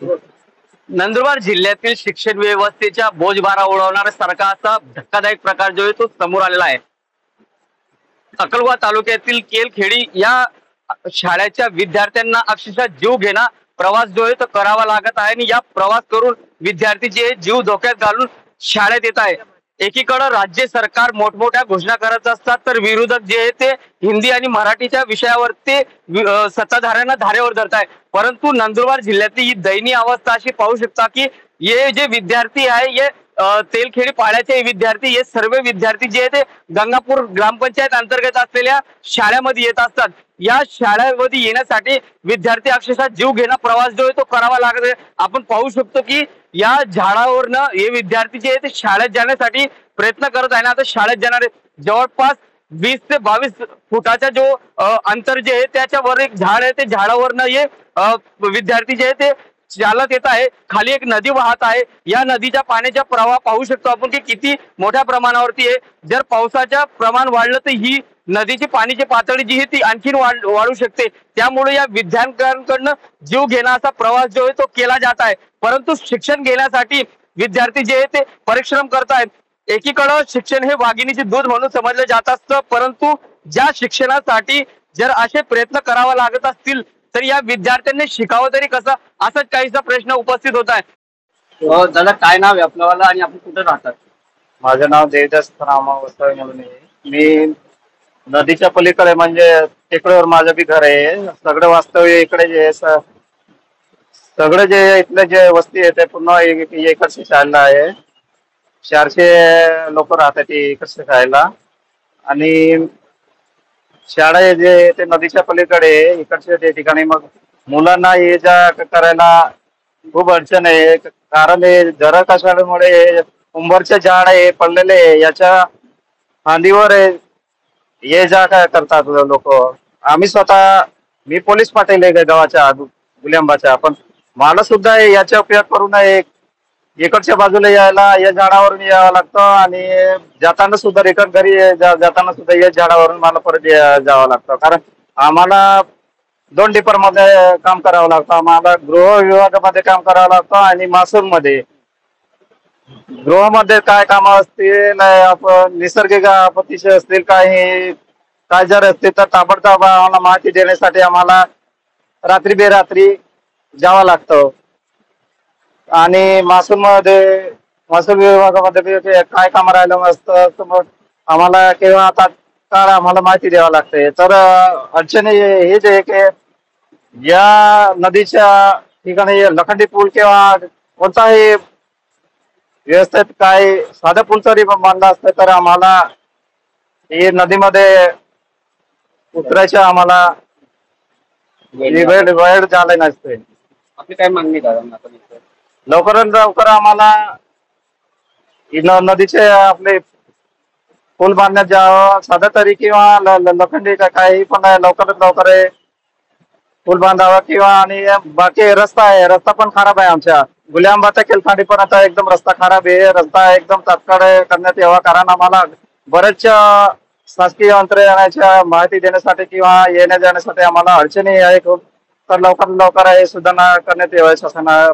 नंदुरबार जिल्ह्यातील शिक्षण व्यवस्थेच्या बोजबारा उडवणारा सारखा धक्कादायक प्रकार जो आहे तो समोर आलेला आहे। अक्कलकोट तालुक्यातील केलखेडी या शाळेच्या विद्यार्थ्यांना अक्षरशः जीव घेणा प्रवास जो आहे तो करावा लागत आहे आणि या प्रवास करून विद्यार्थी जे जीव धोक्यात घालून शाळेत येत आहे। एकीकडे राज्य सरकार मोठमोठ्या घोषणा करत असतात तर विरोधक जे आहे ते हिंदी आणि मराठीच्या विषयावरती सत्ताधाऱ्यांना धारेवर धरत आहे। परंतु नंदुरबार जिल्ह्यातली ही दयनीय अवस्था अशी पाहू शकता की ये जे विद्यार्थी आहे ये तेलखेडी पाड्याचे विद्यार्थी हे सर्व विद्यार्थी जे ते गंगापूर ग्रामपंचायत अंतर्गत असलेल्या शाळेमध्ये येत असतात। या शाळेमध्ये येण्यासाठी विद्यार्थी अक्षरशः जीव घेणा प्रवास जो आहे तो करावा लागत आहे। आपण पाहू शकतो की या झाडावरनं हे विद्यार्थी जे ते शाळेत जाण्यासाठी प्रयत्न करत आहे ना। आता शाळेत जाणारे जवळपास 20 ते 22 फुटाचा जो अंतर जे आहे त्याच्यावर एक झाड आहे, ते झाडावरनं हे विद्यार्थी जे आहे ते चालत येत आहे। खाली एक नदी वाहत आहे, या नदीच्या पाण्याचा प्रवाह पाहू शकतो आपण की किती मोठ्या प्रमाणावरती आहे। जर पावसाचं प्रमाण वाढलं तर ही नदीची पाण्याची पातळी जी आहे ती आणखीन वाढू शकते। त्यामुळे या विद्यार्थ्यांकडनं जीव घेणा असा प्रवास जो आहे तो केला जात आहे। परंतु शिक्षण घेण्यासाठी विद्यार्थी जे आहे ते परिश्रम करत आहेत। एकीकडे शिक्षण हे वाघिणीचे दूध म्हणून समजले जात असतं, परंतु ज्या शिक्षणासाठी जर असे प्रयत्न करावा लागत असतील तर या विद्यार्थ्यांनी शिकावं तरी कसं, असाच काहीसा प्रश्न उपस्थित होत आहे। दादा काय नाव आहे आपलं आणि आपण कुठे राहतात? माझं नाव देवदास रामराव वसावे म्हणून आहे। मी नदीच्या पलीकडे म्हणजे टेकडीवर माझं बी घर आहे। सगळं वास्तव्य इकडे जे सगळं जे इथले जे वस्ती आहे ते पूर्ण इकडच्या शाळेला आहे। 400 लोक राहतात इकडच्या शाळेला आणि शाळा जे ते नदीच्या पलीकडे इकडच्या ते ठिकाणी मग मुलांना ये जा करायला खूप अडचण आहे। कारण हे जरा कशामुळे उंबरचे झाड आहे पडलेले याच्या फांदीवर ये जा करतात लोक। आम्ही स्वतः मी पोलीस पाटील आहे गावाच्या गुल्याबाच्या, पण मला सुद्धा याचा उपयोग करून इकडच्या बाजूला यायला या झाडावरून यावं लागतं आणि जाताना सुद्धा रिटर्न घरी जाताना सुद्धा या झाडावरून मला परत जावं लागतं। कारण आम्हाला 2 डिपार्टमेंटमध्ये काम करावं लागतं। आम्हाला गृह विभागामध्ये काम करावं लागतं आणि महसूल मध्ये। गृहामध्ये काय काम असतील, नैसर्गिक आपत्तीचे असतील, काय जर असतील तर ताबडतोब आम्हाला माहिती देण्यासाठी आम्हाला रात्री बेरात्री जावं लागतं। आणि महसूल विभागामध्ये काय काम राहिलं असतं तर मग आम्हाला किंवा तात्काळ आम्हाला माहिती द्यावं लागते। तर अडचणी हेच आहे की या नदीच्या ठिकाणी लखंडी पूल किंवा कोणताही व्यवस्थित काय साधा पूल तरी बांधला असतं तर आम्हाला हे नदीमध्ये उतरायचं आम्हाला वेळ झाला नसते। आपली काय मागणी दादा? लवकरात लवकर आम्हाला नदीचे आपले पूल बांधण्यात जावं साधा तरी किंवा लखंडी काही पण लवकरात लवकर पूल बांधावा किंवा आणि बाकी रस्ता आहे, रस्ता पण खराब आहे। आमच्या गुल्याबा ते केलखांडी पण आता एकदम रस्ता खराब आहे। रस्ता एकदम तात्काळ करण्यात यावा, कारण आम्हाला बऱ्याचशा शासकीय यंत्रणेच्या माहिती देण्यासाठी किंवा येण्या जाण्यासाठी आम्हाला अडचणी आहे खूप। तर लवकर लवकर हे सुधारणा करण्यात यावी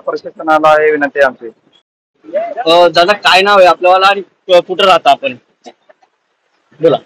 प्रशासनाला हे विनंती आहे आमची। दादा काय नाव आहे आपल्याला आणि कुठे राहता आपण? बोला।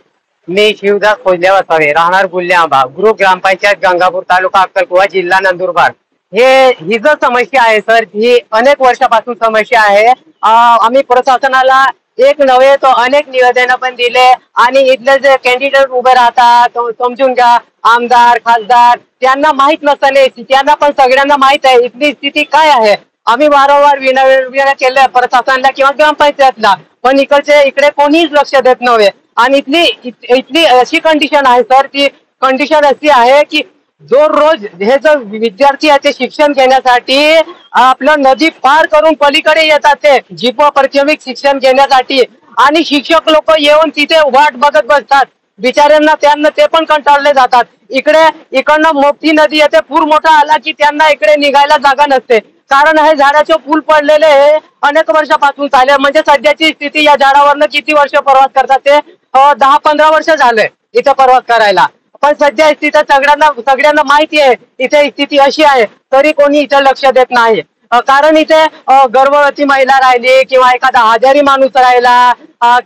मी शिवदास खोजले वसावे, राहणार गुल्याबा, गृह ग्रामपंचायत गंगापूर, तालुका अक्कलकोट, जिल्हा नंदुरबार। ही जो समस्या आहे सर, ही अनेक वर्षापासून समस्या आहे। आम्ही प्रशासनाला एक नव्हे तो अनेक निवेदन पण दिले आणि इथले जे कॅन्डिडेट उभे राहतात समजून घ्या, आमदार खासदार त्यांना माहित नसले, त्यांना पण सगळ्यांना माहित आहे इथली स्थिती काय आहे। आम्ही वारंवार विनंती केल्या प्रशासनाला किंवा ग्रामपंचायतला, पण इकडे कोणीच लक्ष देत नव्हे। आणि इथली अशी कंडिशन आहे सर, ती कंडिशन अशी आहे की दररोज हे जर विद्यार्थी आहे ते शिक्षण घेण्यासाठी आपलं नदी पार करून पलीकडे येतात ते जीप प्राथमिक शिक्षण घेण्यासाठी, आणि शिक्षक लोक येऊन तिथे वाट बघत बसतात बिचाऱ्यांना, त्यांना ते पण कंटाळले जातात। इकडनं मोठी नदी येते, पूर मोठा आला की त्यांना इकडे निघायला जागा नसते, कारण हे झाडाचे फूल पडलेले हे अनेक वर्षापासून चालले। म्हणजे सध्याची स्थिती या झाडावरनं किती वर्ष प्रवास करतात ते 10-15 वर्ष झाले इथे प्रवास करायला, पण सध्या स्थिती सगळ्यांना माहिती आहे इथे स्थिती अशी आहे, तरी कोणी इथे लक्ष देत नाही। कारण इथे गर्भवती महिला राहिली किंवा एखादा आजारी माणूस राहिला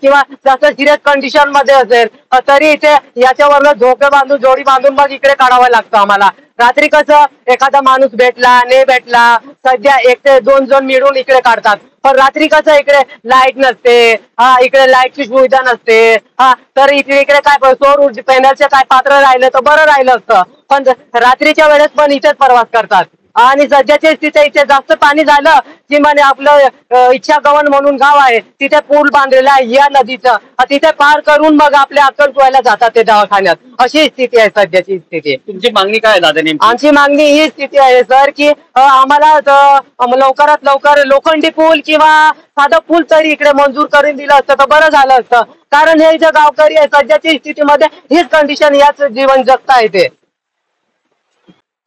किंवा जसं सिरियस कंडिशन मध्ये असेल तरी इथे याच्यावरनं झोके बांधून जोडी बांधून मग इकडे काढावं लागतं आम्हाला. रात्री कसं एखादा माणूस भेटला नाही भेटला सध्या 1 ते 2 जण मिळून इकडे काढतात, पण रात्री कसं इकडे लाईट नसते, इकडे लाईटची सुविधा नसते, तर इकडे काय सौर ऊर्जा पॅनलचे काय पात्र राहिलं तर बरं राहिलं असतं, पण रात्रीच्या वेळेस पण इथेच प्रवास करतात. आणि सध्याची स्थिती इथे जास्त पाणी झालं की म्हणे आपलं इच्छा गव्हाण म्हणून गाव आहे तिथे पूल बांधलेला आहे या नदीचं, तिथे पार करून मग आपल्या अक्कलकुवाला जातात ते दवाखान्यात. अशी स्थिती आहे सध्याची स्थिती. तुमची मागणी काय आहे दादा नेमकी? आमची मागणी ही स्थिती आहे सर की आम्हाला लवकरात लवकर लोखंडी पूल किंवा साधं पूल तरी इकडे मंजूर करून दिलं असतं तर बरं झालं असतं. कारण हे जे गावकरी आहे सध्याची स्थितीमध्ये हीच कंडिशन याच जीवन जगता येते.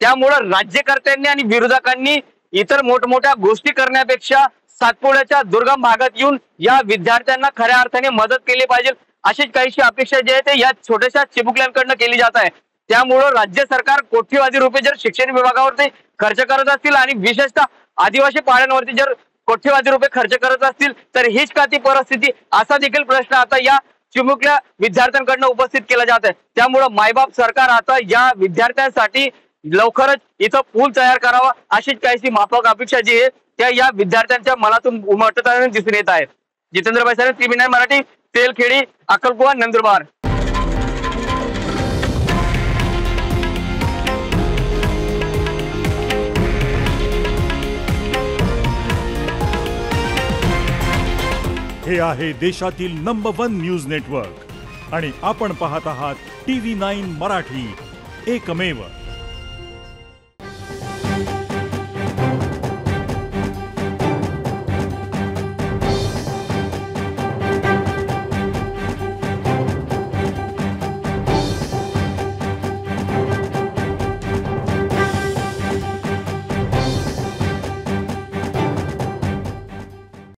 त्यामुळं राज्यकर्त्यांनी आणि विरोधकांनी इतर मोठमोठ्या गोष्टी करण्यापेक्षा सातपुड्याच्या दुर्गम भागात येऊन या विद्यार्थ्यांना खऱ्या अर्थाने मदत केली पाहिजे अशीच काहीशी अपेक्षा जी आहे ते या छोट्याशा चिमुकल्यांकडनं केली जात आहे. त्यामुळं राज्य सरकार कोट्यवधी रुपये जर शिक्षण विभागावरती खर्च करत असतील आणि विशेषतः आदिवासी पाड्यांवरती जर कोट्यवधी रुपये खर्च करत असतील तर हीच का ती परिस्थिती, असा देखील प्रश्न आता या चिमुकल्या विद्यार्थ्यांकडनं उपस्थित केला जात आहे. त्यामुळं मायबाप सरकार आता या विद्यार्थ्यांसाठी लवकरच इथं पूल तयार करावा अशीच काहीशी माफक अपेक्षा जी आहे त्या या विद्यार्थ्यांच्या मनातून उमटताना दिसून येत आहेत. जितेंद्र बैसारे, TV9 मराठी, तेलखेडी, अक्कलकुवा, नंदुरबार. हे आहे देशातील नंबर 1 न्यूज नेटवर्क आणि आपण पाहत आहात TV9 मराठी, एकमेव.